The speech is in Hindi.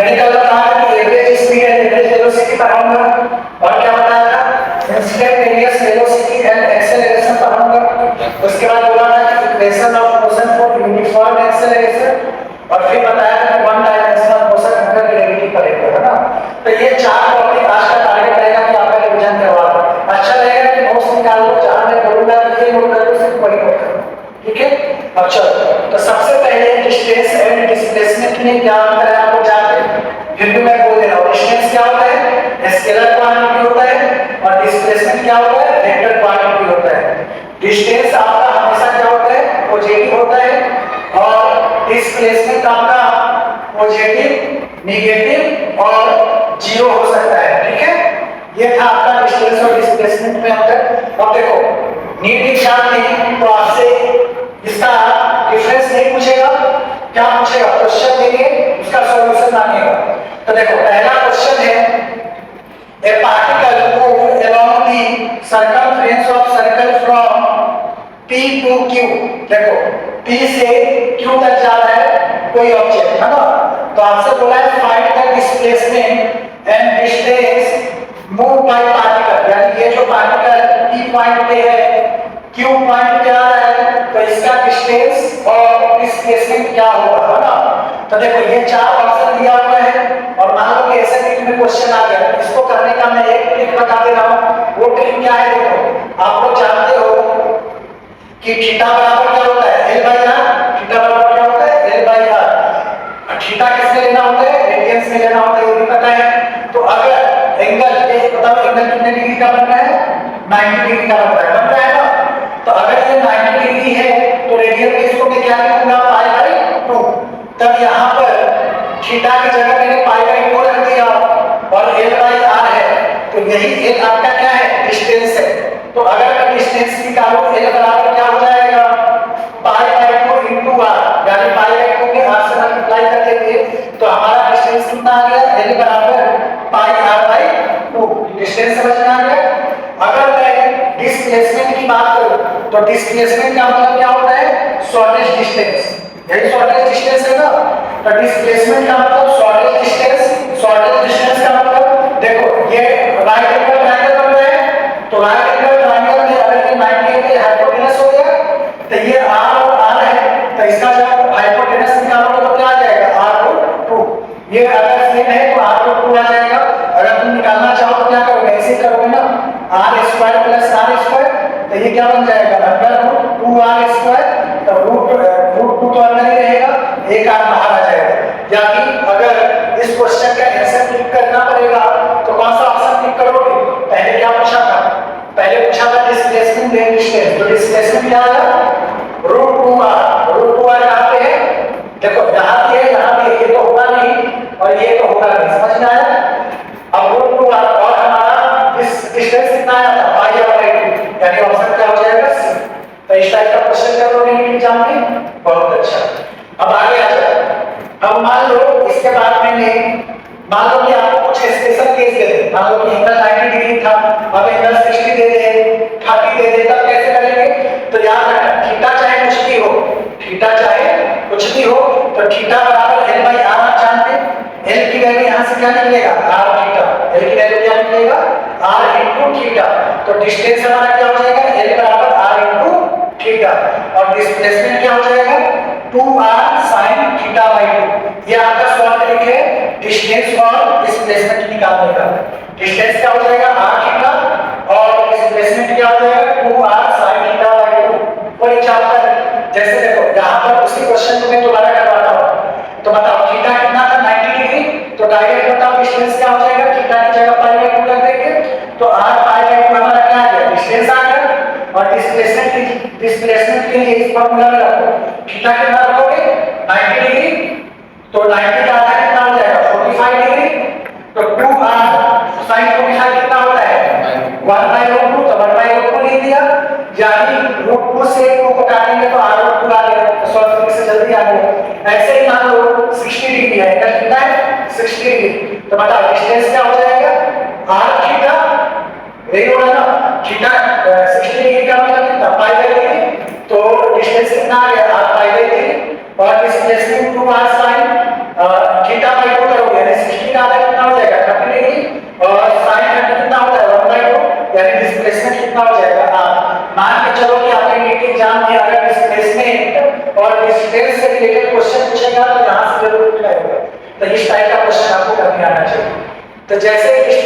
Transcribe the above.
मैंने कल बताया कि average speed and average velocity पढ़ाऊंगा और क्या बताया था इंस्टेंटेनियस वेलोसिटी एंड एक्सेलरेशन पढ़ाऊंगा। उसके बाद बोला था कि equation of motion for uniform acceleration और फिर बताया था one dimensional motion under gravity पढ़ेंगे, है ना। तो ये चार टॉपिक आज का टारगेट रहेगा कि आपका रिवीजन करवा दो। अच्छा रहेगा कि नोट्स निकाल लो, जहां मैं बोलूंगा कि ये नोट कर लो सिर्फ वही नोट करो, ठीक है। अब चलो, तो सबसे पहले डिस्टेंस एंड डिस्प्लेसमेंट में क्या अंतर है आपको जानते हैं। फिर भी मैं बोल दे रहा हूँ, डिस्टेंस क्या होता है, स्केलर क्वांटिटी होता है, और डिस्प्लेसमेंट क्या होता है, वेक्टर क्वांटिटी होता है। डिस्टेंस आपका हमेशा क्या होता है, पॉजिटिव होता है, और डिस्प्लेसमेंट आपका पॉजिटिव, नेगेटिव और जीरो हो सकता है, ठीक है। ये था आपका डिस्टेंस और डिस्प्लेसमेंट में अंतर। अब देखो नीट एग्जाम में तो आपसे इसका डिफरेंस नहीं पूछेगा, क्या पूछेगा, क्वेश्चन देंगे उसका सॉल्यूशन मांगेगा। तो देखो पहला क्वेश्चन है, a particle move along the circumference of circle from P to Q। देखो P से Q तक जा रहा है कोई ऑब्जेक्ट, है ना। तो आपसे बोला है find the displacement and distance move by particle, यानी ये जो पार्टिकल P पॉइंट पे है Q पॉइंट पे आ रहा है, तो इसका डिस्टेंस और डिस्प्लेसमेंट क्या होगा, है ना। तो देखो ये चार ऑप्शन दिया हुआ है, और मान लो कि ऐसे ट्रिक में क्वेश्चन आ गया, इसको करने का मैं एक ट्रिक बता दे रहा हूं। वो ट्रिक क्या है, देखो आप लोग जानते हो कि थीटा बराबर क्या होता है, L बाई आर। थीटा बराबर क्या होता है, L बाई आर। थीटा किसमें लेना होता है, रेडियंस में लेना होता है, ये भी पता है। तो अगर एंगल, ये बताओ एंगल कितने डिग्री का बन रहा है, 90 डिग्री का बन रहा है ना। तो अगर ये 90 डिग्री है तो रेडियन में इसको मैं क्या लिखूंगा, पाई बाई 2। तब यहाँ पर थीटा की जगह मैंने पाई बाई 2 रख दिया, और L बाई आर है, तो यही एक आपका क्या है, डिस्टेंस है। तो अगर मैं डिस्टेंस निकालूं, L बराबर क्या हो जाएगा, पाई बाई 2 इनटू आर, यानी पाई बाई 2 के आर से मल्टीप्लाई कर देंगे तो हमारा डिस्टेंस कितना आ गया, L बराबर पाई आर बाई 2। डिस्टेंस समझ में आ गया। अगर मैं डिस्प्लेसमेंट की बात करूं तो डिस्प्लेसमेंट का मतलब क्या होता है, शॉर्टेस्ट डिस्टेंस, यही शॉर्टेस्ट डिस्टेंस है ना। तो डिस्प्लेसमेंट का मतलब शॉर्टेस्ट डिस्टेंस। शॉर्टेस्ट डिस्टेंस का मतलब देखो ये राइट एंगल ट्रायंगल बन रहा है, तो राइट एंगल ट्रायंगल में अगर ये 90 के हाइपोटेनस हो गया तो ये r और r है, तो इसका जब हाइपोटेनस निकालोगे तो क्या आ जाएगा, r/2। ये अगर सेम है तो r/2 आ जाएगा। अगर तुम निकालना चाहो तो क्या करोगे, ऐसे करोगे ना, r² + r², तो ये क्या बन जाएगा, √2r²। तो √2 तो अंदर ही रहेगा, एक r बाहर आ जाएगा। यानी अगर इस क्वेश्चन का आंसर क्लिक करना पड़ेगा तो कौन सा ऑप्शन क्लिक करोगे। पहले क्या पूछा था, पहले पूछा था डिस्प्लेसमेंट एंड डिस्टेंस। तो डिस्प्लेसमेंट क्या आया, √2r कहां पे है, देखो यहां पे है, यहां पे ये तो होगा नहीं और ये तो होगा नहीं, समझ में आया। अब √2r और हमारा डिस्टेंस कितना आया था, पाई r बाई 2, यानी ऑप्शन क्या हो जाएगा, सी। तो इस टाइप का क्वेश्चन करोगे एग्जाम में, बहुत अच्छा। अब आगे आ जाओ। अब मान लो इसके बाद मैंने, मान लो कि आपको कुछ स्पेशल केस दे दे, मान लो कि एंगल 90 डिग्री था, अब एंगल 60 दे दे, 30 दे दे, तब कैसे करेंगे। तो याद रखना थीटा चाहे कुछ भी हो, थीटा चाहे कुछ भी हो, तो थीटा बराबर L बाई आर आप जानते हैं। L की वैल्यू यहां से क्या निकलेगा, r थीटा। L की वैल्यू क्या निकलेगा, r इनटू थीटा। तो डिस्टेंस हमारा क्या हो जाएगा, L बराबर r इनटू थीटा, और डिस्प्लेसमेंट क्या हो जाएगा, 2r sin थीटा बाई 2। ये आपका शॉर्ट ट्रिक है डिस्टेंस और डिस्प्लेसमेंट निकालने का। डिस्टेंस क्या हो जाएगा, r थीटा, और डिस्प्लेसमेंट क्या हो जाएगा, 2r sin theta by 2। For example जैसे देखो यहां पर उसी क्वेश्चन को मैं दोबारा करवाता हूं। तो बताओ थीटा कितना था, 90 डिग्री। तो डायरेक्ट बताओ डिस्टेंस क्या हो जाएगा, थीटा की जगह पाई बाई 2 रख देंगे, तो r पाई बाई 2 हमारा क्या आ गया, डिस्टेंस आ गया। और डिस्प्लेसमेंट के लिए इस फार्मूला में रखो, थीटा कितना रखोगे, 90 डिग्री, तो 90 का आधा कितना हो जाएगा, 45 डिग्री। तो 2r sin 45 कितना होता है, 1/√2। तो 1/√2 लिख दिया, यानी √2 से 2 को काटेंगे तो r/2 आ गया, तो सॉल्व से जल्दी आ गया। ऐसे ही मान लो 60 डिग्री है, एंगल कितना है, 60 डिग्री। तो बताओ डिस्टेंस क्या हो जाएगा, r थीटा, यही होगा ना, थीटा 60 डिग्री का मतलब कितना, पाई बाई 3। तो डिस्टेंस कितना आ गया, r पाई बाई 3, और displacement 2r sin theta by 2 करोगे, यानी सेंटेंस से रिलेटेड क्वेश्चन पूछेगा तो यहाँ से जरूर उठाएगा। तो इस टाइप का क्वेश्चन आपको करने आना चाहिए। तो जैसे इस